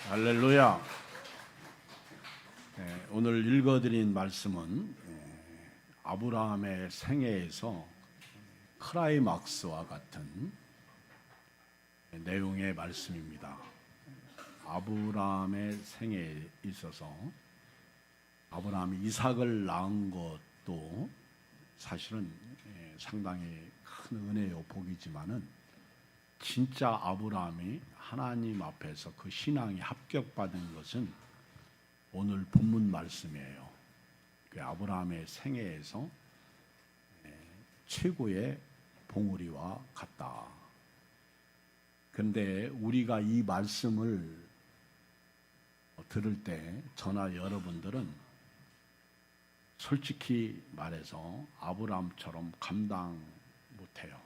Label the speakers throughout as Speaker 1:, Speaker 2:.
Speaker 1: 할렐루야. 오늘 읽어드린 말씀은 아브라함의 생애에서 클라이막스와 같은 내용의 말씀입니다. 아브라함의 생애에 있어서 아브라함이 이삭을 낳은 것도 사실은 상당히 큰 은혜요 복이지만은 진짜 아브라함이 하나님 앞에서 그 신앙이 합격받은 것은 오늘 본문 말씀이에요. 그 아브라함의 생애에서 최고의 봉우리와 같다. 그런데 우리가 이 말씀을 들을 때 저나 여러분들은 솔직히 말해서 아브라함처럼 감당 못해요.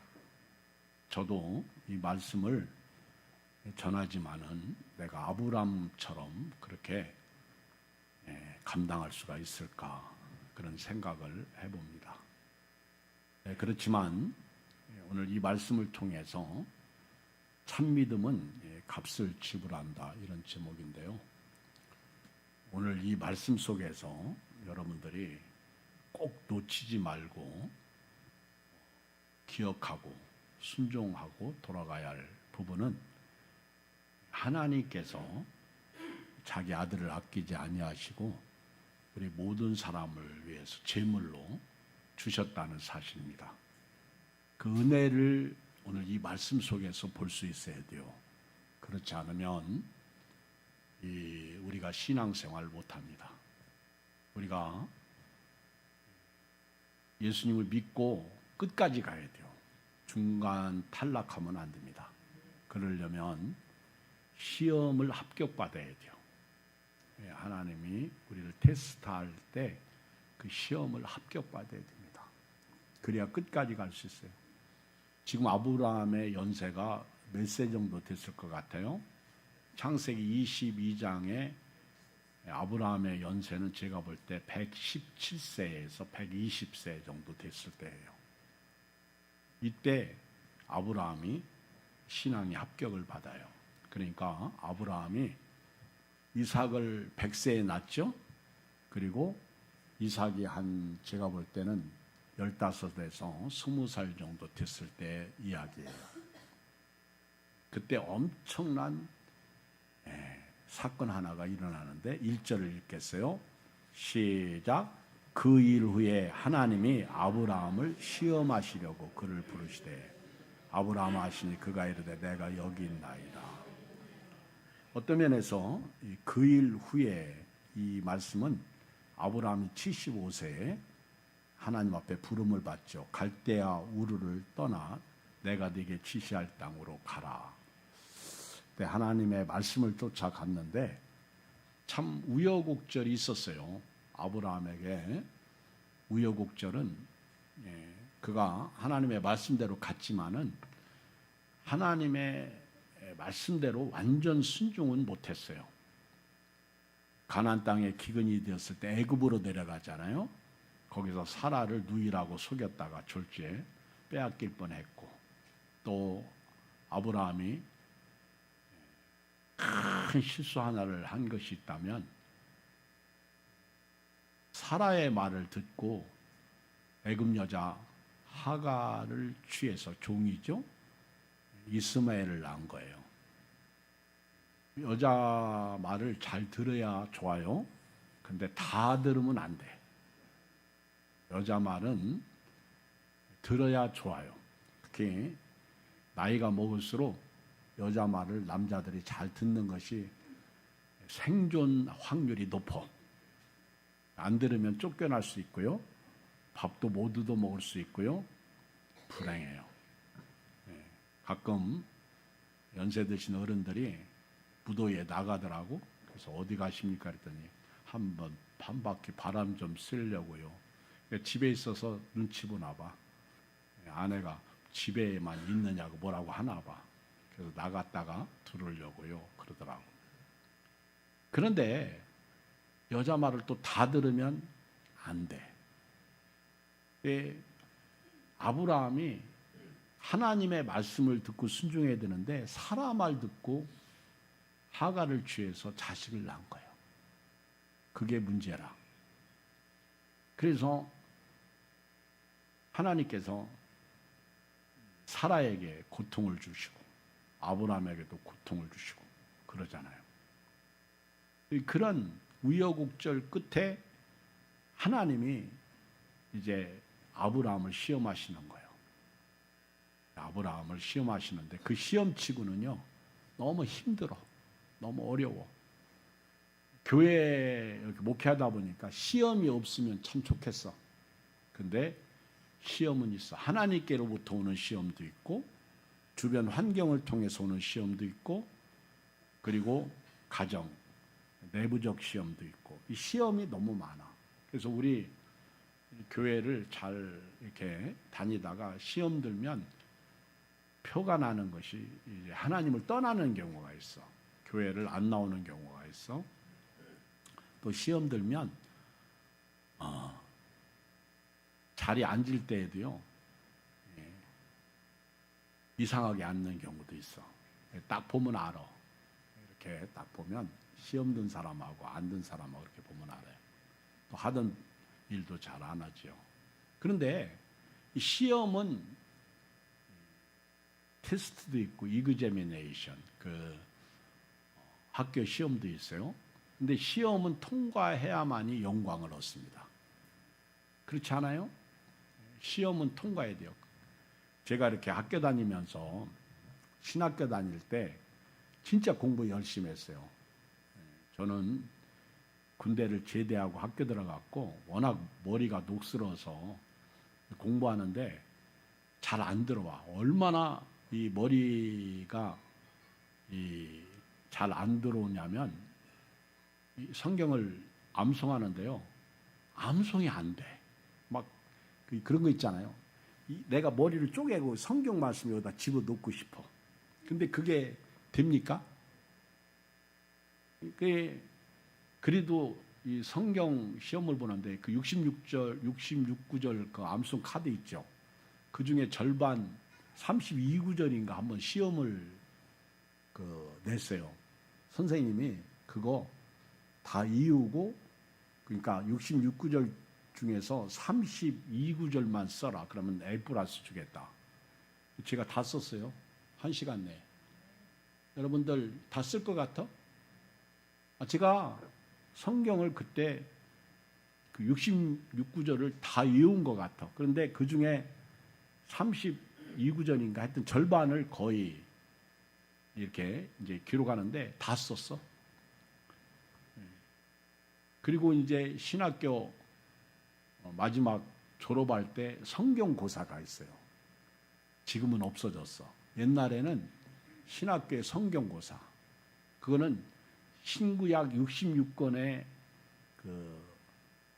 Speaker 1: 저도 이 말씀을 전하지만은 내가 아브라함처럼 그렇게 감당할 수가 있을까 그런 생각을 해봅니다. 그렇지만 오늘 이 말씀을 통해서 참 믿음은 값을 지불한다 이런 제목인데요. 오늘 이 말씀 속에서 여러분들이 꼭 놓치지 말고 기억하고 순종하고 돌아가야 할 부분은 하나님께서 자기 아들을 아끼지 아니하시고 우리 모든 사람을 위해서 제물로 주셨다는 사실입니다. 그 은혜를 오늘 이 말씀 속에서 볼 수 있어야 돼요. 그렇지 않으면 우리가 신앙생활을 못합니다. 우리가 예수님을 믿고 끝까지 가야 돼요. 중간 탈락하면 안 됩니다. 그러려면 시험을 합격받아야 돼요. 하나님이 우리를 테스트할 때 그 시험을 합격받아야 됩니다. 그래야 끝까지 갈 수 있어요. 지금 아브라함의 연세가 몇 세 정도 됐을 것 같아요? 창세기 22장에 아브라함의 연세는 제가 볼 때 117세에서 120세 정도 됐을 때예요. 이때 아브라함이 신앙의 합격을 받아요. 그러니까 아브라함이 이삭을 100세에 낳죠. 그리고 이삭이 제가 볼 때는 15에서 20살 정도 됐을 때 이야기예요. 그때 엄청난 사건 하나가 일어나는데 1절을 읽겠어요. 시작. 그 일 후에 하나님이 아브라함을 시험하시려고 그를 부르시되 아브라함 하시니 그가 이르되 내가 여기 있나이다. 어떤 면에서 그 일 후에 이 말씀은 아브라함이 75세에 하나님 앞에 부름을 받죠. 갈대아 우르를 떠나 내가 네게 지시할 땅으로 가라. 하나님의 말씀을 쫓아갔는데 참 우여곡절이 있었어요. 아브라함에게 우여곡절은 그가 하나님의 말씀대로 갔지만은 하나님의 말씀대로 완전 순종은 못했어요. 가나안 땅에 기근이 되었을 때 애굽으로 내려가잖아요. 거기서 사라를 누이라고 속였다가 졸지에 빼앗길 뻔했고, 또 아브라함이 큰 실수 하나를 한 것이 있다면 사라의 말을 듣고 애굽 여자 하가를 취해서 종이죠. 이스마엘을 낳은 거예요. 여자 말을 잘 들어야 좋아요. 근데 다 들으면 안 돼. 여자 말은 들어야 좋아요. 특히 나이가 먹을수록 여자 말을 남자들이 잘 듣는 것이 생존 확률이 높아. 안 들으면 쫓겨날 수 있고요. 밥도 못 얻어 먹을 수 있고요. 불행해요. 가끔 연세 드신 어른들이 부도에 나가더라고. 그래서 어디 가십니까? 그랬더니 한번 한 바퀴 바람 좀 쐬려고요. 집에 있어서 눈치 보나 봐. 아내가 집에만 있느냐고 뭐라고 하나 봐. 그래서 나갔다가 들으려고요. 그러더라고. 그런데 여자 말을 또 다 들으면 안 돼. 아브라함이 하나님의 말씀을 듣고 순종해야 되는데 사라 말 듣고 하갈을 취해서 자식을 낳은 거예요. 그게 문제라. 그래서 하나님께서 사라에게 고통을 주시고 아브라함에게도 고통을 주시고 그러잖아요. 그런 우여곡절 끝에 하나님이 이제 아브라함을 시험하시는 거예요. 아브라함을 시험하시는데 그 시험치고는요 너무 힘들어, 너무 어려워. 교회 이렇게 목회하다 보니까 시험이 없으면 참 좋겠어. 근데 시험은 있어. 하나님께로부터 오는 시험도 있고 주변 환경을 통해서 오는 시험도 있고 그리고 가정, 내부적 시험도 있고 이 시험이 너무 많아. 그래서 우리 교회를 잘 이렇게 다니다가 시험 들면 표가 나는 것이 이제 하나님을 떠나는 경우가 있어. 교회를 안 나오는 경우가 있어. 또 시험 들면 자리에 앉을 때에도요 이상하게 앉는 경우도 있어. 딱 보면 알아. 이렇게 딱 보면 시험 든 사람하고 안 든 사람하고 이렇게 보면 알아요. 또 하던 일도 잘 안 하죠. 그런데 이 시험은 테스트도 있고 이그제미네이션 그 학교 시험도 있어요. 근데 시험은 통과해야만이 영광을 얻습니다. 그렇지 않아요? 시험은 통과해야 돼요. 제가 이렇게 학교 다니면서 신학교 다닐 때 진짜 공부 열심히 했어요. 저는 군대를 제대하고 학교 들어갔고 워낙 머리가 녹슬어서 공부하는데 잘 안 들어와. 얼마나 이 머리가 잘 안 들어오냐면 이 성경을 암송하는데요. 암송이 안 돼. 막 그런 거 있잖아요. 내가 머리를 쪼개고 성경 말씀 여기다 집어넣고 싶어. 근데 그게 됩니까? 그래도 이 성경 시험을 보는데 그 66구절 그 암송 카드 있죠. 그 중에 절반 32구절인가 한번 시험을 냈어요. 선생님이 그거 다 이유고 그러니까 66구절 중에서 32구절만 써라. 그러면 A+ 주겠다. 제가 다 썼어요. 1시간 내에. 여러분들 다 쓸 것 같아? 제가 성경을 그때 그 66구절을 다 외운 것 같아. 그런데 그 중에 32구절인가 하여튼 절반을 거의 이렇게 이제 기록하는데 다 썼어. 그리고 이제 신학교 마지막 졸업할 때 성경고사가 있어요. 지금은 없어졌어. 옛날에는 신학교의 성경고사. 그거는 신구약 66권의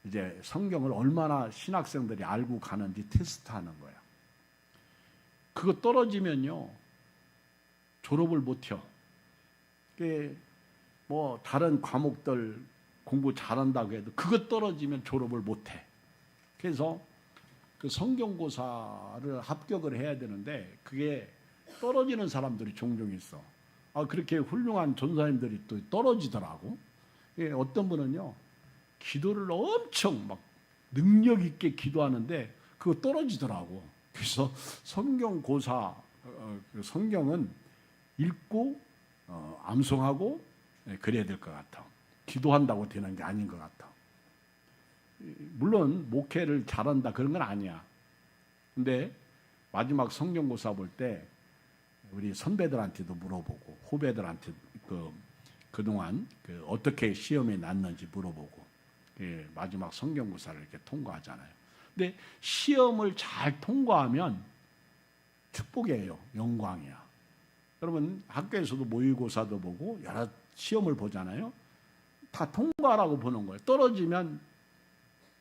Speaker 1: 이제 성경을 얼마나 신학생들이 알고 가는지 테스트하는 거야. 그거 떨어지면요 졸업을 못 해. 뭐 다른 과목들 공부 잘한다고 해도 그거 떨어지면 졸업을 못 해. 그래서 그 성경고사를 합격을 해야 되는데 그게 떨어지는 사람들이 종종 있어. 그렇게 훌륭한 전사님들이 또 떨어지더라고. 어떤 분은요 기도를 엄청 막 능력 있게 기도하는데 그거 떨어지더라고. 그래서 성경고사 성경은 읽고 암송하고 그래야 될 것 같아. 기도한다고 되는 게 아닌 것 같아. 물론 목회를 잘한다 그런 건 아니야. 근데 마지막 성경고사 볼 때 우리 선배들한테도 물어보고 후배들한테 그동안 어떻게 시험에 났는지 물어보고 마지막 성경고사를 이렇게 통과하잖아요. 근데 시험을 잘 통과하면 축복이에요. 영광이야. 여러분 학교에서도 모의고사도 보고 여러 시험을 보잖아요. 다 통과라고 보는 거예요. 떨어지면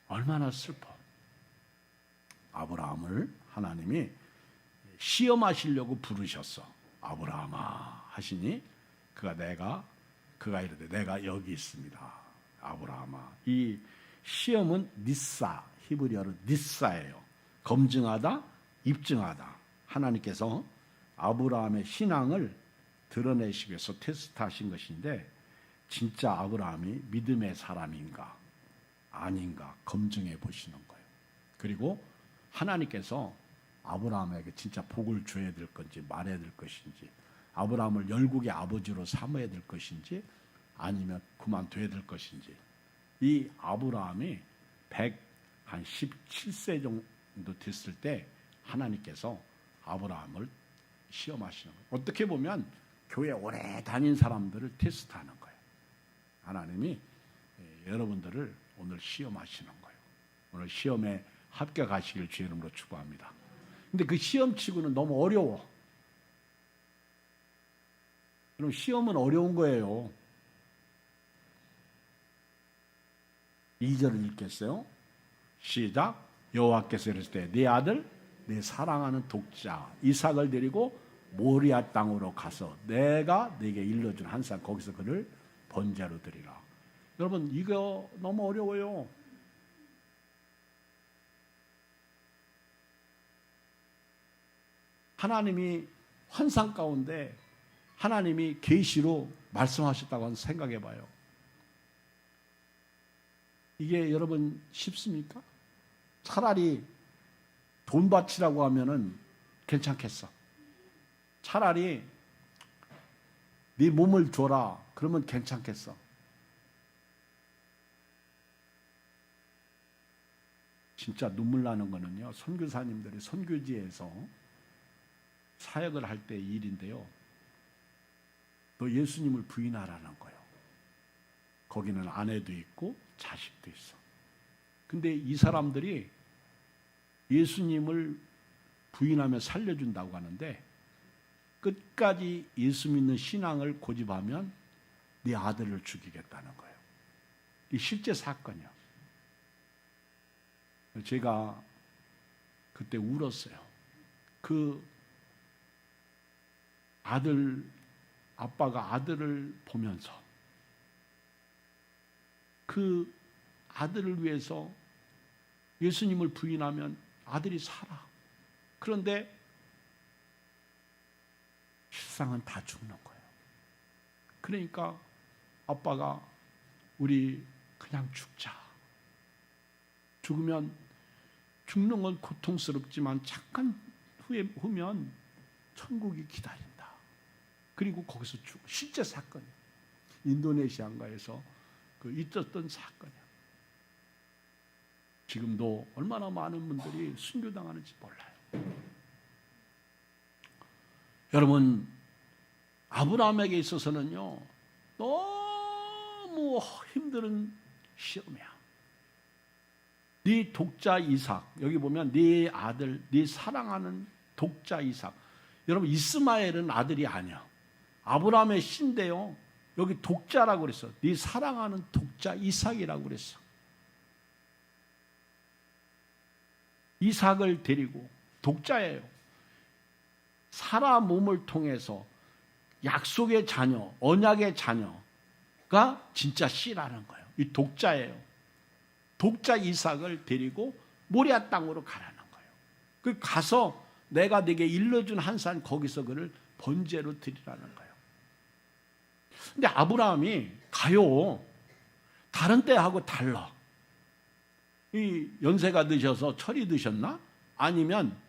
Speaker 1: 얼마나 슬퍼. 아브라함을 하나님이 시험하시려고 부르셨어. 아브라함아 하시니 그가 이르되 내가 여기 있습니다. 아브라함아. 이 시험은 니사, 히브리어로 니사예요. 검증하다, 입증하다. 하나님께서 아브라함의 신앙을 드러내시기 위해서 테스트하신 것인데 진짜 아브라함이 믿음의 사람인가 아닌가 검증해 보시는 거예요. 그리고 하나님께서 아브라함에게 진짜 복을 줘야 될 건지 말해야 될 것인지, 아브라함을 열국의 아버지로 삼아야 될 것인지 아니면 그만둬야 될 것인지, 이 아브라함이 117세 정도 됐을 때 하나님께서 아브라함을 시험하시는 거예요. 어떻게 보면 교회 오래 다닌 사람들을 테스트하는 거예요. 하나님이 여러분들을 오늘 시험하시는 거예요. 오늘 시험에 합격하시길 주의 이름으로 축복합니다. 근데 그 시험치고는 너무 어려워. 그럼 시험은 어려운 거예요. 2절을 읽겠어요. 시작. 여호와께서 이르실 때 네 아들 내 사랑하는 독자 이삭을 데리고 모리아 땅으로 가서 내가 네게 일러준 한 산 거기서 그를 번제로 드리라. 여러분 이거 너무 어려워요. 하나님이 환상 가운데 하나님이 계시로 말씀하셨다고 생각해 봐요. 이게 여러분 쉽습니까? 차라리 돈 바치라고 하면은 괜찮겠어. 차라리 네 몸을 줘라 그러면 괜찮겠어. 진짜 눈물 나는 거는요, 선교사님들이 선교지에서 사역을 할 때 일인데요, 너 예수님을 부인하라는 거예요. 거기는 아내도 있고 자식도 있어. 근데 이 사람들이 예수님을 부인하며 살려준다고 하는데 끝까지 예수 믿는 신앙을 고집하면 네 아들을 죽이겠다는 거예요. 이 실제 사건이요. 제가 그때 울었어요. 그 아빠가 아들을 보면서 그 아들을 위해서 예수님을 부인하면 아들이 살아. 그런데 실상은 다 죽는 거예요. 그러니까 아빠가 우리 그냥 죽자. 죽으면 죽는 건 고통스럽지만 잠깐 후면 천국이 기다린다. 그리고 거기서 실제 사건이에요. 인도네시아인가에서 있었던 사건이에요. 지금도 얼마나 많은 분들이 순교당하는지 몰라요. 여러분, 아브라함에게 있어서는요, 너무 힘든 시험이야. 네 독자 이삭, 여기 보면 네 아들, 네 사랑하는 독자 이삭. 여러분, 이스마엘은 아들이 아니야. 아브라함의 씨인데요, 여기 독자라고 그랬어. 네 사랑하는 독자 이삭이라고 그랬어. 이삭을 데리고, 독자예요. 사라 몸을 통해서 약속의 자녀, 언약의 자녀가 진짜 씨라는 거예요. 이 독자예요. 독자 이삭을 데리고 모리아 땅으로 가라는 거예요. 그 가서 내가 네게 일러준 한 산 거기서 그를 번제로 드리라는 거예요. 근데 아브라함이 가요. 다른 때하고 달라. 이 연세가 드셔서 철이 드셨나? 아니면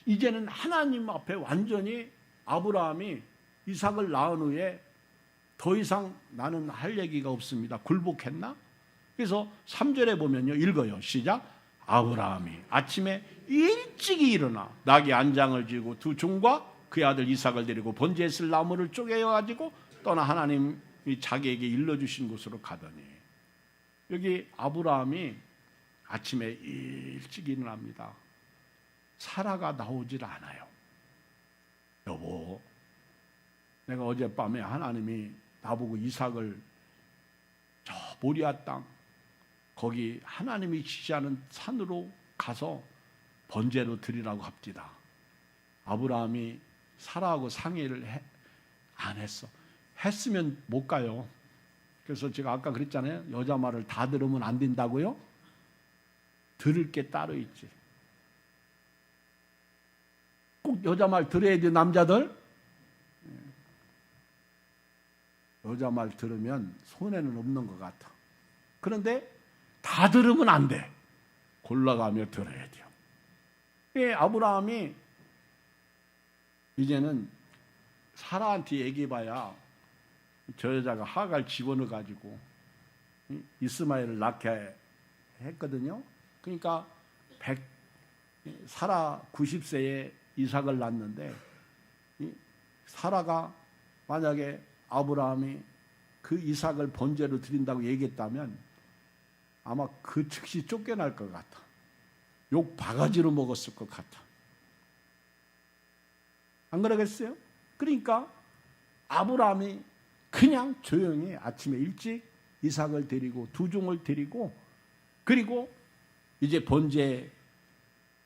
Speaker 1: 이제는 하나님 앞에 완전히 아브라함이 이삭을 낳은 후에 더 이상 나는 할 얘기가 없습니다. 굴복했나? 그래서 3절에 보면요, 읽어요. 시작. 아브라함이 아침에 일찍이 일어나 낙의 안장을 지고 두 종과 그의 아들 이삭을 데리고 번제에 쓸 나무를 쪼개가지고 떠나 하나님이 자기에게 일러주신 곳으로 가더니, 여기 아브라함이 아침에 일찍 일어납니다. 사라가 나오질 않아요. 여보, 내가 어젯밤에 하나님이 나보고 이삭을 저 모리아 땅, 거기 하나님이 지시하는 산으로 가서 번제로 드리라고 합디다. 아브라함이 사라하고 상의를 안 했어. 했으면 못 가요. 그래서 제가 아까 그랬잖아요. 여자 말을 다 들으면 안 된다고요? 들을 게 따로 있지. 꼭 여자 말 들어야 돼, 남자들? 여자 말 들으면 손해는 없는 것 같아. 그런데 다 들으면 안 돼. 골라가며 들어야 돼요. 아브라함이 이제는 사라한테 얘기해봐야 저 여자가 하갈 집어넣어가지고 이스마엘을 낳게 했거든요. 그러니까 사라 90세에 이삭을 낳는데, 사라가 만약에 아브라함이 그 이삭을 번제로 드린다고 얘기했다면 아마 그 즉시 쫓겨날 것 같아. 욕 바가지로 먹었을 것 같아. 안 그러겠어요? 그러니까 아브라함이 그냥 조용히 아침에 일찍 이삭을 데리고 두 종을 데리고, 그리고 이제 번제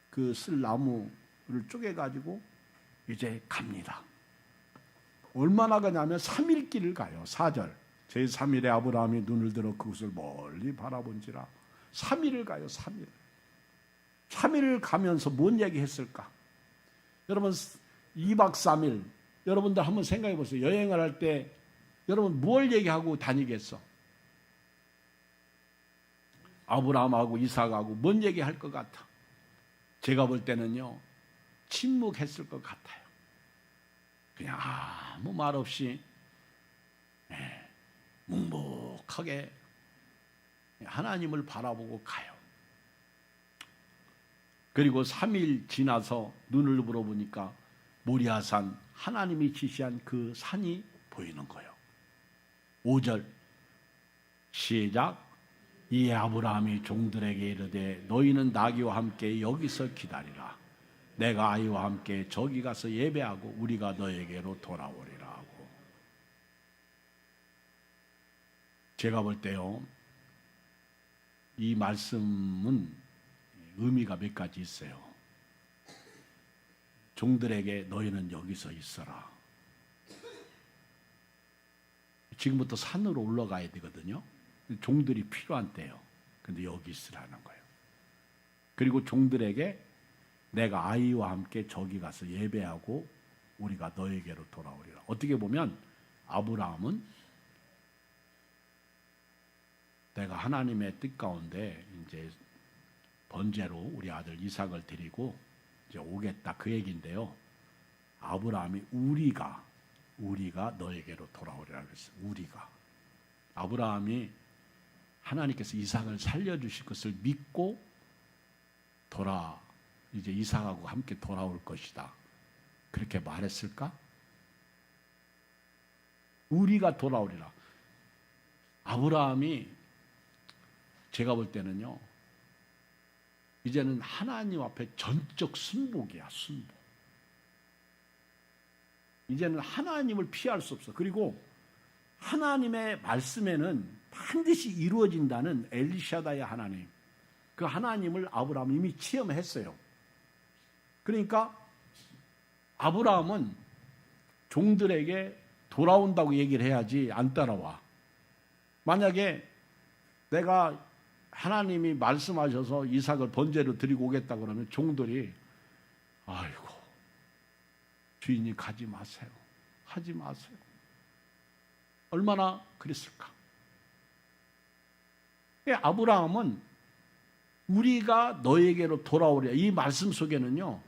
Speaker 1: 그 쓸 나무를 쪼개가지고 이제 갑니다. 얼마나 가냐면 3일 길을 가요. 4절. 제3일에 아브라함이 눈을 들어 그곳을 멀리 바라본지라. 3일을 가요. 3일. 3일을 가면서 뭔 얘기 했을까? 여러분 2박 3일 여러분들 한번 생각해 보세요. 여행을 할 때 여러분 뭘 얘기하고 다니겠어? 아브라함하고 이삭하고 뭔 얘기할 것 같아? 제가 볼 때는요, 침묵했을 것 같아요. 그냥 아무 말 없이 묵묵하게 하나님을 바라보고 가요. 그리고 3일 지나서 눈을 물어보니까 모리아산, 하나님이 지시한 그 산이 보이는 거예요. 5절 시작. 이 아브라함이 종들에게 이르되 너희는 나귀와 함께 여기서 기다리라. 내가 아이와 함께 저기 가서 예배하고 우리가 너에게로 돌아오리라 하고. 제가 볼 때요, 이 말씀은 의미가 몇 가지 있어요. 종들에게 너희는 여기서 있어라. 지금부터 산으로 올라가야 되거든요. 종들이 필요한 때요. 근데 여기 있으라는 거예요. 그리고 종들에게 내가 아이와 함께 저기 가서 예배하고 우리가 너에게로 돌아오리라. 어떻게 보면 아브라함은 내가 하나님의 뜻 가운데 이제 번제로 우리 아들 이삭을 드리고 이제 오겠다 그 얘기인데요. 아브라함이 우리가 너에게로 돌아오리라 그랬어요. 우리가. 아브라함이 하나님께서 이삭을 살려주실 것을 믿고 이제 이삭하고 함께 돌아올 것이다. 그렇게 말했을까? 우리가 돌아오리라. 아브라함이 제가 볼 때는요, 이제는 하나님 앞에 전적 순복이야, 순복. 이제는 하나님을 피할 수 없어. 그리고 하나님의 말씀에는 반드시 이루어진다는 엘샤다의 하나님, 그 하나님을 아브라함이 이미 체험했어요. 그러니까 아브라함은 종들에게 돌아온다고 얘기를 해야지 안 따라와. 만약에 내가 하나님이 말씀하셔서 이삭을 번제로 드리고 오겠다 그러면 종들이 아이고 주인이 가지 마세요. 하지 마세요. 얼마나 그랬을까? 아브라함은 우리가 너에게로 돌아오리라. 이 말씀 속에는요,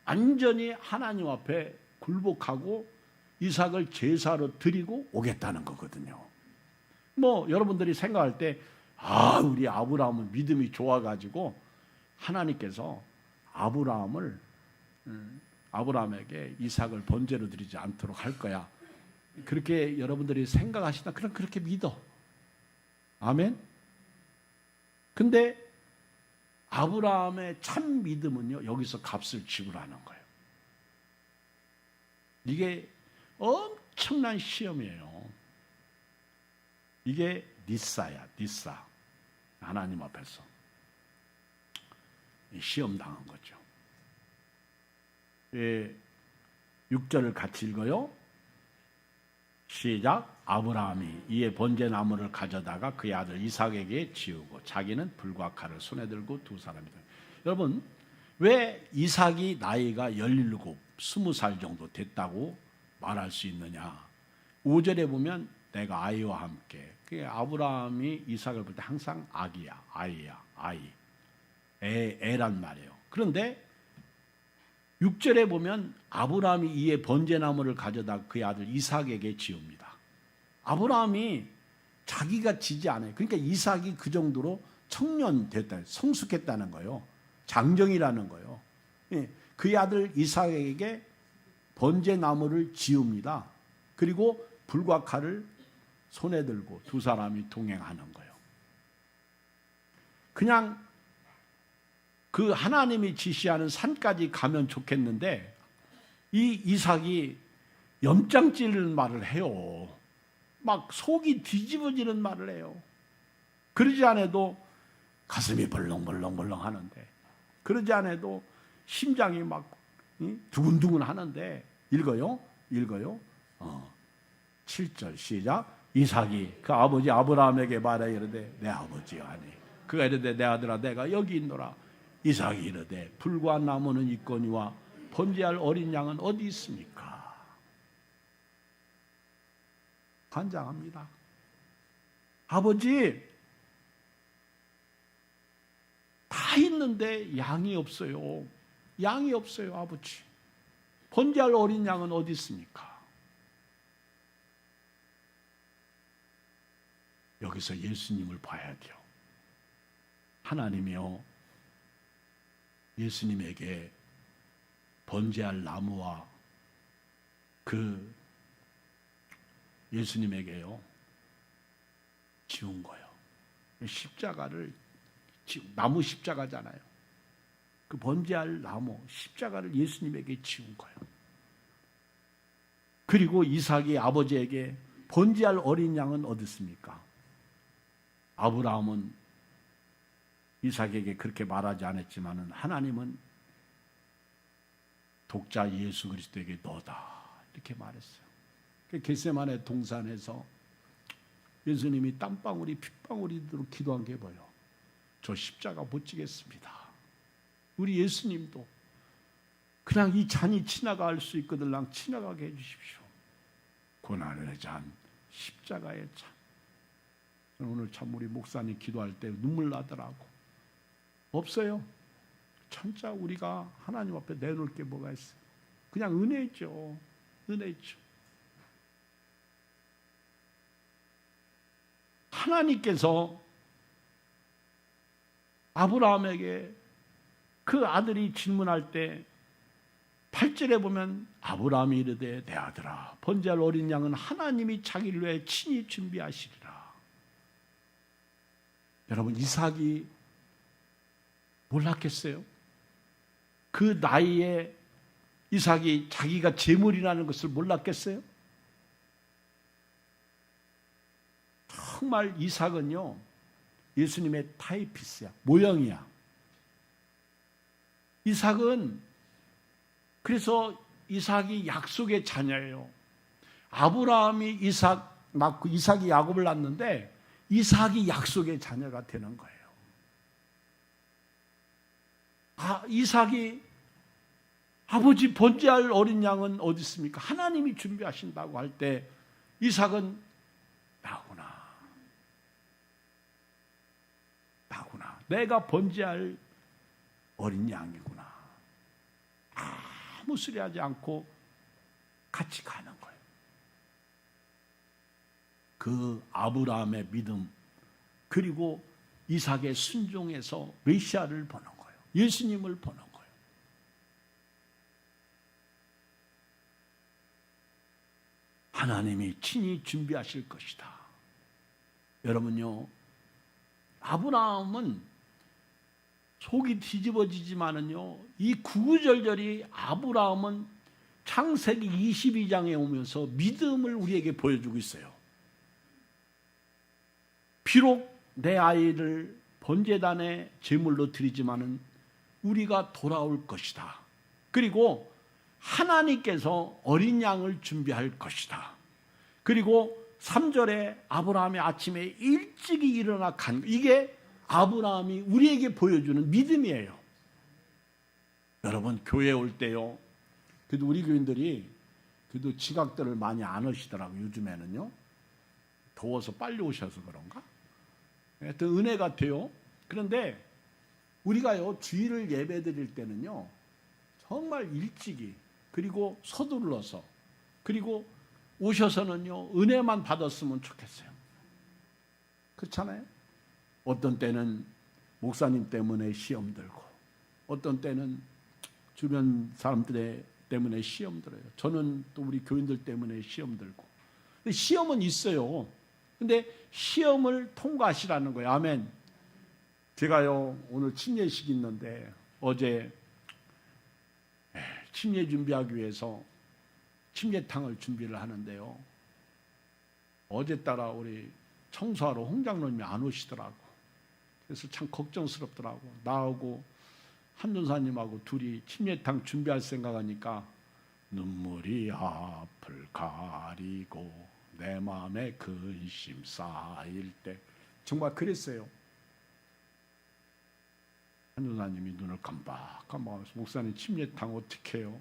Speaker 1: 완전히 하나님 앞에 굴복하고 이삭을 제사로 드리고 오겠다는 거거든요. 뭐 여러분들이 생각할 때 우리 아브라함은 믿음이 좋아가지고 하나님께서 아브라함에게 이삭을 번제로 드리지 않도록 할 거야. 그렇게 여러분들이 생각하시나? 그럼 그렇게 믿어. 아멘? 근데 아브라함의 참 믿음은요, 여기서 값을 지불하는 거예요. 이게 엄청난 시험이에요. 이게 니사야, 니사. 하나님 앞에서 시험 당한 거죠. 6절을 같이 읽어요. 시작. 아브라함이 이에 번제 나무를 가져다가 그의 아들 이삭에게 지우고 자기는 불과 칼을 손에 들고 두 사람이다. 여러분, 왜 이삭이 나이가 17, 20살 정도 됐다고 말할 수 있느냐? 5절에 보면 내가 아이와 함께. 그 아브라함이 이삭을 볼 때 항상 아기야, 아이야, 아이. 애란 말이에요. 그런데 6절에 보면 아브라함이 이에 번제나무를 가져다 그의 아들 이삭에게 지웁니다. 아브라함이 자기가 지지 않아요. 그러니까 이삭이 그 정도로 청년 됐다, 성숙했다는 거예요. 장정이라는 거예요. 그의 아들 이삭에게 번제나무를 지웁니다. 그리고 불과 칼을 손에 들고 두 사람이 동행하는 거예요. 그냥 그 하나님이 지시하는 산까지 가면 좋겠는데 이 이삭이 염장 찌르는 말을 해요. 막 속이 뒤집어지는 말을 해요. 그러지 않아도 가슴이 벌렁벌렁벌렁 하는데, 그러지 않아도 심장이 막 두근두근 하는데, 읽어요. 7절 시작. 이삭이 그 아버지 아브라함에게 말하여 이르되 내 아버지여 하니 그가 이르되 내 아들아 내가 여기 있노라. 이삭이 이르되 불과 나무는 있거니와 번제할 어린 양은 어디 있습니까? 간장합니다. 아버지, 다 있는데 양이 없어요. 양이 없어요, 아버지. 번제할 어린 양은 어디 있습니까? 여기서 예수님을 봐야 돼요. 하나님이요, 예수님에게 번제할 나무와 그 예수님에게요 지운 거예요. 십자가를 나무 십자가잖아요. 그 번제할 나무 십자가를 예수님에게 지운 거예요. 그리고 이삭이 아버지에게 번제할 어린 양은 어디 있습니까? 아브라함은 이삭에게 그렇게 말하지 않았지만은 하나님은 독자 예수 그리스도에게 너다 이렇게 말했어요. 겟세마네 동산에서 예수님이 땀방울이 핏방울이도록 기도한 게 뭐예요? 저 십자가 못 지겠습니다. 우리 예수님도 그냥 이 잔이 지나갈 수 있거들랑 지나가게 해주십시오. 고난의 잔, 십자가의 잔. 오늘 참 우리 목사님 기도할 때 눈물 나더라고. 없어요. 진짜 우리가 하나님 앞에 내놓을 게 뭐가 있어요? 그냥 은혜죠. 은혜죠. 하나님께서 아브라함에게 그 아들이 질문할 때 8절에 보면 아브라함이 이르되 내 아들아 번제할 어린 양은 하나님이 자기를 위해 친히 준비하시리라. 여러분, 이삭이 몰랐겠어요? 그 나이에 이삭이 자기가 제물이라는 것을 몰랐겠어요? 정말 이삭은요 예수님의 타이피스야, 모형이야. 이삭은 그래서 이삭이 약속의 자녀예요. 아브라함이 이삭 낳고 이삭이 야곱을 낳는데 이삭이 약속의 자녀가 되는 거예요. 이삭이 아버지 번제할 어린 양은 어디 있습니까? 하나님이 준비하신다고 할 때 이삭은 나구나. 내가 번제할 어린 양이구나. 아무 소리 하지 않고 같이 가는 거예요. 그 아브라함의 믿음 그리고 이삭의 순종에서 메시아를 보는 거예요. 예수님을 보는 거예요. 하나님이 친히 준비하실 것이다. 여러분요, 아브라함은 속이 뒤집어지지만은요, 이 구구절절이 아브라함은 창세기 22장에 오면서 믿음을 우리에게 보여주고 있어요. 비록 내 아이를 번제단에 제물로 드리지만은 우리가 돌아올 것이다. 그리고 하나님께서 어린 양을 준비할 것이다. 그리고 3절에 아브라함이 아침에 일찍이 일어나 간, 이게 아브라함이 우리에게 보여주는 믿음이에요. 여러분, 교회에 올 때요, 그래도 우리 교인들이 그래도 지각들을 많이 안 하시더라고요. 요즘에는요 더워서 빨리 오셔서 그런가? 하여튼 은혜 같아요. 그런데 우리가요, 주일을 예배 드릴 때는요, 정말 일찍이, 그리고 서둘러서, 그리고 오셔서는요, 은혜만 받았으면 좋겠어요. 그렇잖아요? 어떤 때는 목사님 때문에 시험 들고, 어떤 때는 주변 사람들 때문에 시험 들어요. 저는 또 우리 교인들 때문에 시험 들고. 근데 시험은 있어요. 근데 시험을 통과하시라는 거예요. 아멘. 제가요, 오늘 침례식 있는데, 어제 침례 준비하기 위해서 침례탕을 준비를 하는데요. 어제따라 우리 청소하러 홍장로님이 안 오시더라고. 그래서 참 걱정스럽더라고. 나하고 한전사님하고 둘이 침례탕 준비할 생각하니까 눈물이 앞을 가리고 내 마음에 근심 쌓일 때, 정말 그랬어요. 한전사님이 눈을 깜박깜박하면서 목사님 침례탕 어떻게 해요?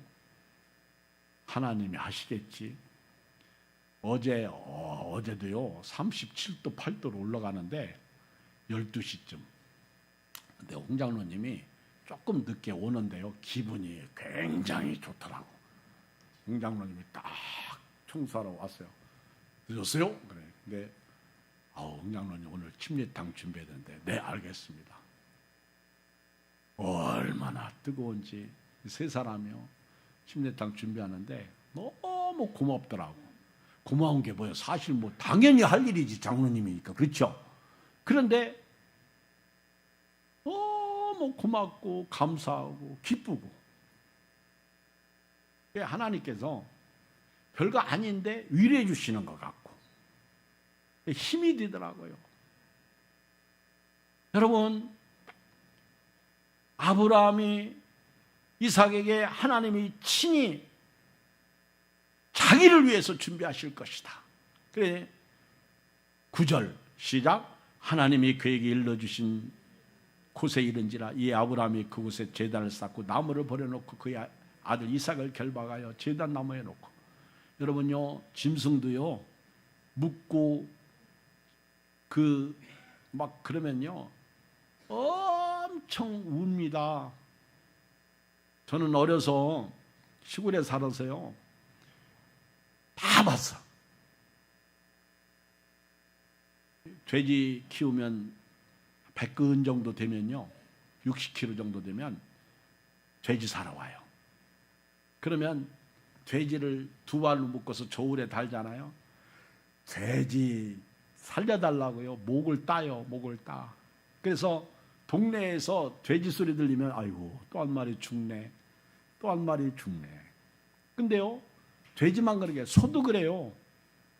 Speaker 1: 하나님이 하시겠지. 어제도요 37도 8도로 올라가는데 12시쯤. 근데 홍장로님이 조금 늦게 오는데요, 기분이 굉장히 좋더라고. 홍장로님이 딱 청소하러 왔어요. 늦었어요? 그래. 근데 홍장로님 오늘 침례탕 준비해야 되는데, 네 알겠습니다. 얼마나 뜨거운지 세 사람이요 침례탕 준비하는데 너무 고맙더라고. 고마운 게 뭐예요? 사실 뭐 당연히 할 일이지, 장로님이니까. 그렇죠? 그런데 너무 고맙고 감사하고 기쁘고, 하나님께서 별거 아닌데 위로해 주시는 것 같고 힘이 되더라고요. 여러분, 아브라함이 이삭에게 하나님이 친히 자기를 위해서 준비하실 것이다. 그래 9절 시작. 하나님이 그에게 일러주신 곳에 이른지라 이 아브라함이 그곳에 제단을 쌓고 나무를 버려놓고 그의 아들 이삭을 결박하여 제단 나무에 놓고. 여러분요, 짐승도요 묻고 막 그러면요 엄청 웁니다. 저는 어려서 시골에 살아서요 다 봤어. 돼지 키우면 100근 정도 되면요 60kg 정도 되면 돼지 사러 와요. 그러면 돼지를 두 발로 묶어서 저울에 달잖아요. 돼지 살려달라고요 목을 따요. 목을 따. 그래서 동네에서 돼지 소리 들리면 아이고 또 한 마리 죽네, 또 한 마리 죽네. 근데요 돼지만 그러게, 소도 그래요.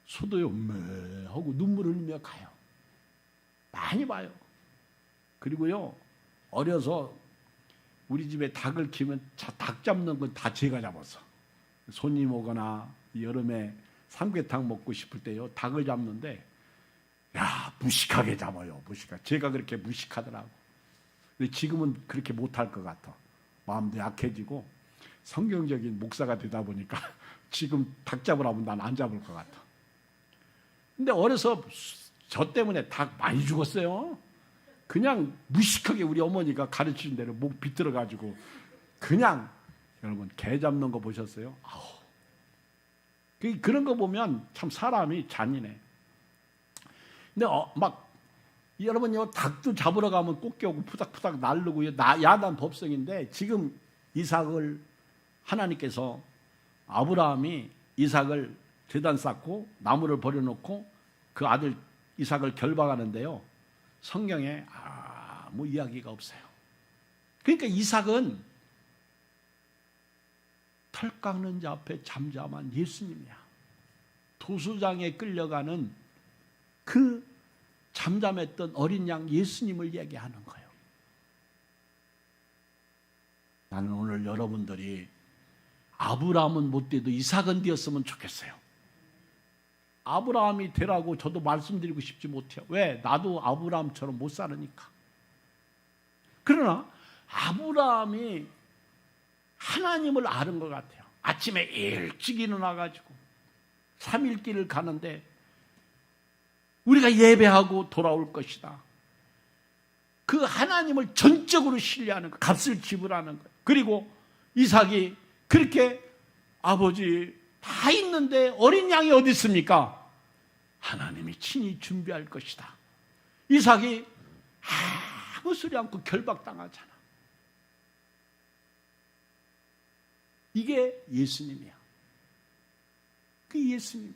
Speaker 1: 소도요 매 하고 눈물을 흘리며 가요. 많이 봐요. 그리고요 어려서 우리 집에 닭을 키우면 닭 잡는 건 다 제가 잡았어. 손님 오거나 여름에 삼계탕 먹고 싶을 때요 닭을 잡는데 무식하게 잡아요. 무식하게. 제가 그렇게 무식하더라고. 근데 지금은 그렇게 못할 것 같아. 마음도 약해지고 성경적인 목사가 되다 보니까 지금 닭 잡으라면 난 안 잡을 것 같아. 근데 어려서 저 때문에 닭 많이 죽었어요. 그냥 무식하게 우리 어머니가 가르치는 대로 목 비틀어가지고 그냥. 여러분 개 잡는 거 보셨어요? 그런 거 보면 참 사람이 잔인해. 근데 막 여러분요 닭도 잡으러 가면 꽃게 오고 푸닥푸닥 날르고 야단 법석인데, 지금 이삭을 하나님께서 아브라함이 이삭을 제단 쌓고 나무를 버려놓고 그 아들 이삭을 결박하는데요 성경에 아무 이야기가 없어요. 그러니까 이삭은 털 깎는 자 앞에 잠잠한 예수님이야. 도수장에 끌려가는 그 잠잠했던 어린 양 예수님을 얘기하는 거예요. 나는 오늘 여러분들이 아브라함은 못 돼도 이삭은 되었으면 좋겠어요. 아브라함이 되라고 저도 말씀드리고 싶지 못해요. 왜? 나도 아브라함처럼 못 살으니까. 그러나 아브라함이 하나님을 아는 것 같아요. 아침에 일찍 일어나가지고 3일 길을 가는데 우리가 예배하고 돌아올 것이다. 그 하나님을 전적으로 신뢰하는 것, 값을 지불하는 것. 그리고 이삭이 그렇게 아버지 다 있는데 어린 양이 어디 있습니까? 하나님이 친히 준비할 것이다. 이삭이 아무 소리 않고 결박당하잖아. 이게 예수님이야. 그 예수님.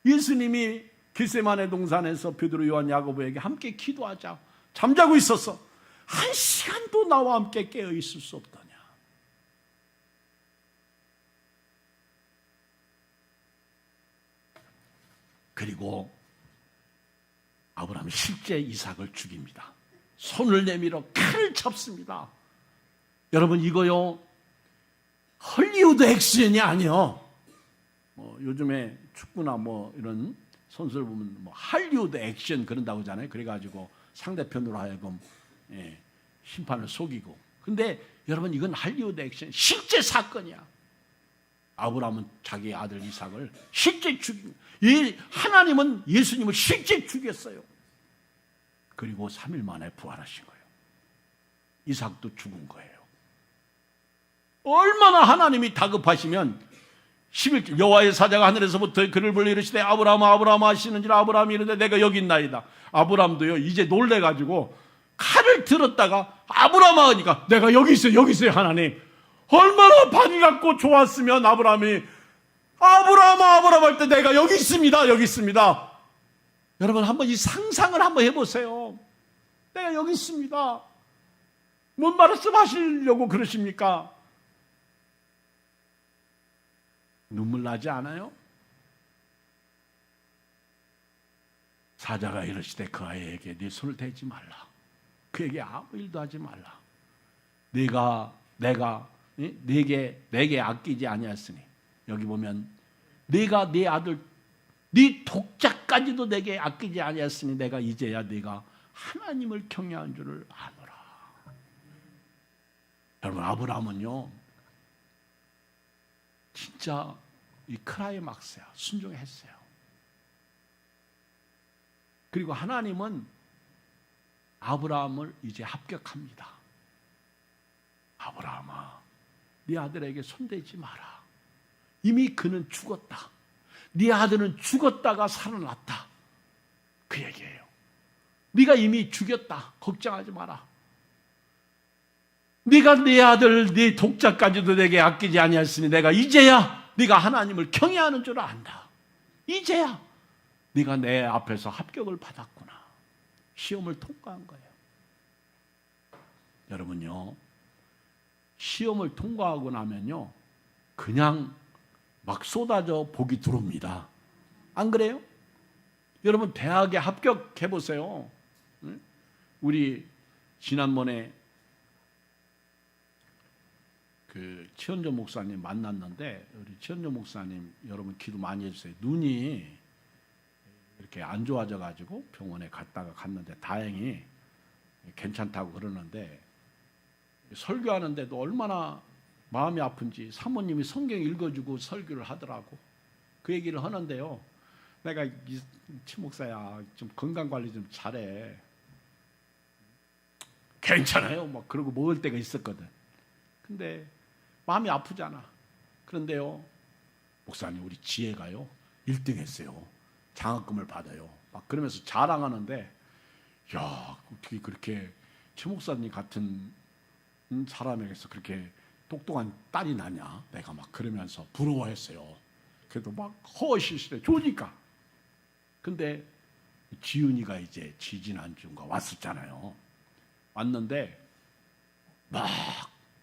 Speaker 1: 예수님이 겟세마네 동산에서 베드로, 요한, 야고보에게 함께 기도하자. 잠자고 있었어. 한 시간도 나와 함께 깨어 있을 수 없더냐. 그리고 아브라함이 실제 이삭을 죽입니다. 손을 내밀어 칼을 찹습니다. 여러분 이거요 헐리우드 액션이 아니요. 요즘에 축구나 이런 선수를 보면 할리우드 액션 그런다고 하잖아요. 그래가지고 상대편으로 하여금 심판을 속이고. 근데 여러분 이건 할리우드 액션 실제 사건이야. 아브라함은 자기 아들 이삭을 실제 죽인, 하나님은 예수님을 실제 죽였어요. 그리고 3일 만에 부활하신 거예요. 이삭도 죽은 거예요. 얼마나 하나님이 다급하시면 11절 여호와의 사자가 하늘에서부터 그를 불러 이르시되 아브라함아 아브라함아 하시는지라 아브라함이 이르되 내가 여기 있나이다. 아브라함도요 이제 놀래가지고 칼을 들었다가 아브라함아 하니까 내가 여기 있어요 하나님. 얼마나 반갑고 좋았으면 아브라함이 아브라함아 아브라함 할 때 내가 여기 있습니다. 여러분 한번 이 상상을 한번 해보세요. 내가 여기 있습니다. 뭔 말씀하시려고 그러십니까? 눈물 나지 않아요? 사자가 이르시되 그 아이에게 네 손을 대지 말라. 그에게 아무 일도 하지 말라. 내가 내게 아끼지 아니하였으니 여기 보면 네가 네 아들 네 독자까지도 내게 아끼지 아니하였으니 내가 이제야 네가 하나님을 경외한 줄을 아노라. 여러분 아브라함은요 진짜 이 크라이막스야. 순종했어요. 그리고 하나님은 아브라함을 이제 합격합니다. 아브라함아 네 아들에게 손대지 마라. 이미 그는 죽었다. 네 아들은 죽었다가 살아났다. 그 얘기예요. 네가 이미 죽였다. 걱정하지 마라. 네가 네 아들 네 독자까지도 내게 아끼지 아니하였으니 내가 이제야 네가 하나님을 경외하는 줄 안다. 이제야 네가 내 앞에서 합격을 받았구나. 시험을 통과한 거예요. 여러분요 시험을 통과하고 나면요 그냥 막 쏟아져 복이 들어옵니다. 안 그래요? 여러분 대학에 합격해 보세요. 우리 지난번에 그 최현조 목사님 만났는데 우리 최현조 목사님 여러분 기도 많이 해주세요. 눈이 이렇게 안 좋아져 가지고 병원에 갔는데 다행히 괜찮다고 그러는데 설교하는데도 얼마나 마음이 아픈지 사모님이 성경 읽어주고 설교를 하더라고. 그 얘기를 하는데요. 내가 최 목사야 좀 건강관리 좀 잘해. 괜찮아요. 막 그러고 먹을 때가 있었거든. 근데 마음이 아프잖아. 그런데요. 목사님 우리 지혜가요 1등 했어요. 장학금을 받아요. 막 그러면서 자랑하는데 야 어떻게 그렇게 최 목사님 같은 사람에게서 그렇게 똑똑한 딸이 나냐. 내가 막 그러면서 부러워했어요. 그래도 막 허허실실해 좋으니까. 근데 지훈이가 이제 지지난주인가 왔었잖아요. 왔는데 막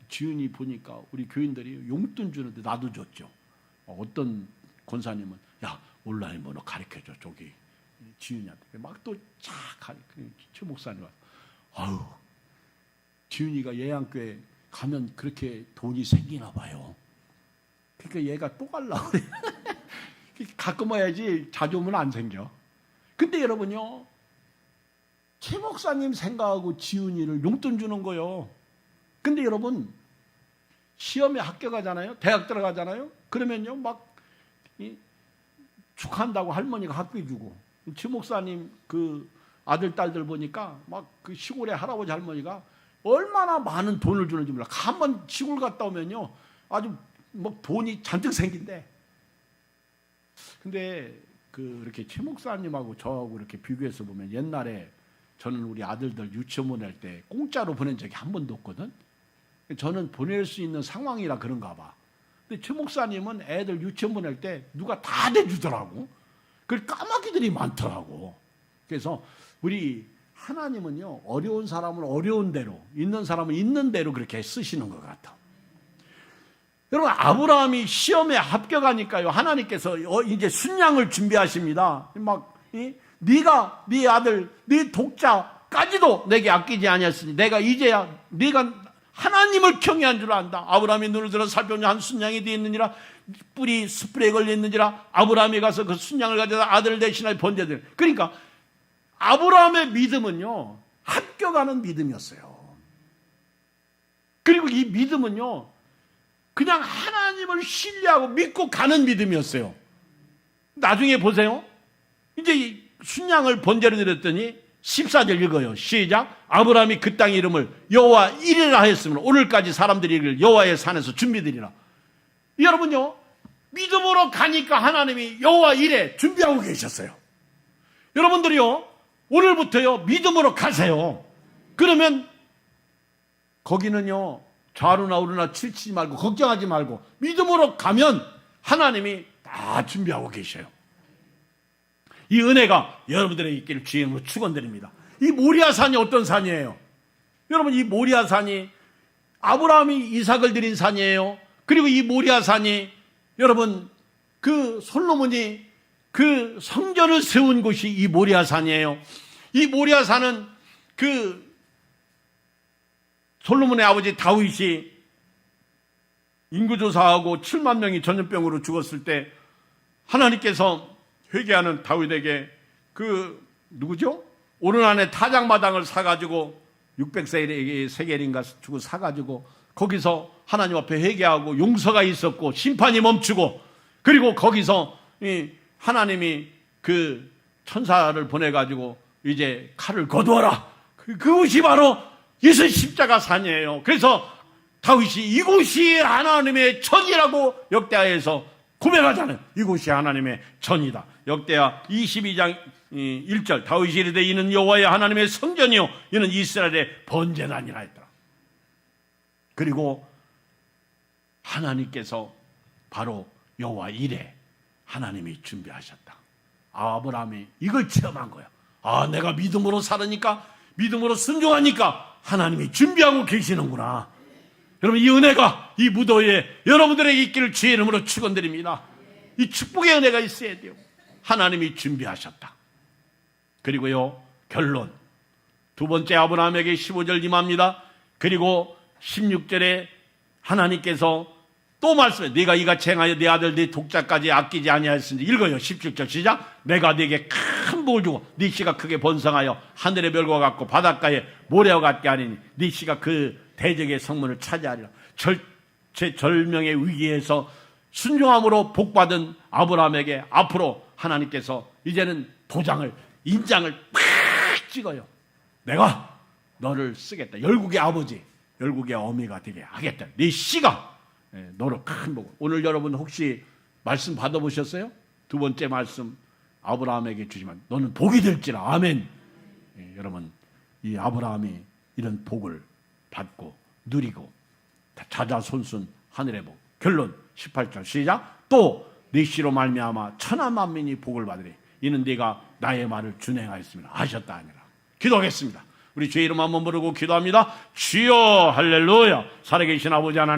Speaker 1: 지훈이 보니까 우리 교인들이 용돈 주는데 나도 줬죠. 어떤 권사님은 야 온라인 번호 가르쳐줘 저기 지훈이한테 막 또 쫙 가르쳐. 최 목사님 와서 아유 지훈이가 예양교회 가면 그렇게 돈이 생기나 봐요. 그러니까 얘가 또 가려고 그래. 가끔 와야지 자주 오면 안 생겨. 근데 여러분요 최 목사님 생각하고 지훈이를 용돈 주는 거예요. 근데 여러분 시험에 합격하잖아요. 대학 들어가잖아요. 그러면요 막 축하한다고 할머니가 학비 주고 최 목사님 그 아들 딸들 보니까 막 그 시골의 할아버지 할머니가 얼마나 많은 돈을 주는지 몰라. 한번 시골 갔다 오면요 아주 뭐 돈이 잔뜩 생긴대. 근데 그 이렇게 최 목사님하고 저하고 이렇게 비교해서 보면 옛날에 저는 우리 아들들 유치원 보낼 때 공짜로 보낸 적이 한 번도 없거든. 저는 보낼 수 있는 상황이라 그런가 봐. 근데 최 목사님은 애들 유치원 보낼 때 누가 다 대주더라고. 그 까마귀들이 많더라고. 그래서 우리 하나님은요 어려운 사람은 어려운 대로, 있는 사람은 있는 대로 그렇게 쓰시는 것 같아. 여러분, 아브라함이 시험에 합격하니까요 하나님께서 이제 순양을 준비하십니다. 막 네가 네 아들 네 독자까지도 내게 아끼지 아니했으니 내가 이제야 네가 하나님을 경외한 줄 안다. 아브라함이 눈을 들어 살펴보니 한 순양이 뒤에 있느니라. 뿔이 스프레에 걸려 있느니라. 아브라함이 가서 그 순양을 가져다 아들을 대신하여 번제들. 그러니까 아브라함의 믿음은요 합격하는 믿음이었어요. 그리고 이 믿음은요 그냥 하나님을 신뢰하고 믿고 가는 믿음이었어요. 나중에 보세요. 이제 순양을 번제로 드렸더니 14절 읽어요. 시작. 아브라함이 그 땅의 이름을 여호와 이레라 하였으므로 오늘까지 사람들이 이를 여호와의 산에서 준비드리라. 여러분요 믿음으로 가니까 하나님이 여호와 이레 준비하고 계셨어요. 여러분들이요 오늘부터요 믿음으로 가세요. 그러면 거기는요 좌우나 우르나 치지 말고 걱정하지 말고 믿음으로 가면 하나님이 다 준비하고 계셔요. 이 은혜가 여러분들에게 있기를 주의 이름으로 축원드립니다. 이 모리아산이 어떤 산이에요? 여러분, 이 모리아산이 아브라함이 이삭을 드린 산이에요. 그리고 이 모리아산이 여러분 그 솔로몬이 그 성전을 세운 곳이 이 모리아산이에요. 이 모리아산은 그 솔로몬의 아버지 다윗이 인구조사하고 7만 명이 전염병으로 죽었을 때 하나님께서 회개하는 다윗에게 그 누구죠? 오른 안에 타작마당을 사가지고 600세겔인가 주고 사가지고 거기서 하나님 앞에 회개하고 용서가 있었고 심판이 멈추고 그리고 거기서 하나님이 그 천사를 보내가지고 이제 칼을 거두어라. 그곳이 바로 예수 십자가 산이에요. 그래서 다윗이 이곳이 하나님의 전이라고 역대하에서 고백하잖아요. 이곳이 하나님의 전이다. 역대하 22장 1절 다윗이 이르되 이는 여호와의 하나님의 성전이요 이는 이스라엘의 번제나니라 했더라. 그리고 하나님께서 바로 여호와 이레 하나님이 준비하셨다. 아브라함이 이걸 체험한 거야. 아, 내가 믿음으로 살으니까 믿음으로 순종하니까 하나님이 준비하고 계시는구나. 여러분, 이 은혜가 이 무더위에 여러분들에게 있기를 주의 이름으로 축원드립니다. 이 축복의 은혜가 있어야 돼요. 하나님이 준비하셨다. 그리고요 결론 두 번째 아브라함에게 15절 임합니다. 그리고 16절에 하나님께서 또 말씀해 네가 이같이 행하여 네 아들 네 독자까지 아끼지 아니하였으니 읽어요. 17절 시작. 내가 네게 큰 복을 주고 네 씨가 크게 번성하여 하늘의 별과 같고 바닷가의 모래와 같게 하리니 네 씨가 그 대적의 성문을 차지하리라. 절명의 위기에서 순종함으로 복받은 아브라함에게 앞으로 하나님께서 이제는 도장을 인장을 팍 찍어요. 내가 너를 쓰겠다. 열국의 아버지 열국의 어미가 되게 하겠다. 네 씨가 너로 큰 복. 오늘 여러분 혹시 말씀 받아보셨어요? 두 번째 말씀 아브라함에게 주시면 너는 복이 될지라. 아멘. 여러분 이 아브라함이 이런 복을 받고 누리고 자자손손 하늘의 복. 결론 18절 시작. 또 네 씨로 말미암아 천하 만민이 복을 받으리. 이는 네가 나의 말을 준행하였음이라 하셨다 아니라. 기도하겠습니다. 우리 주의 이름 한번 부르고 기도합니다. 주여 할렐루야. 살아계신 아버지 하나님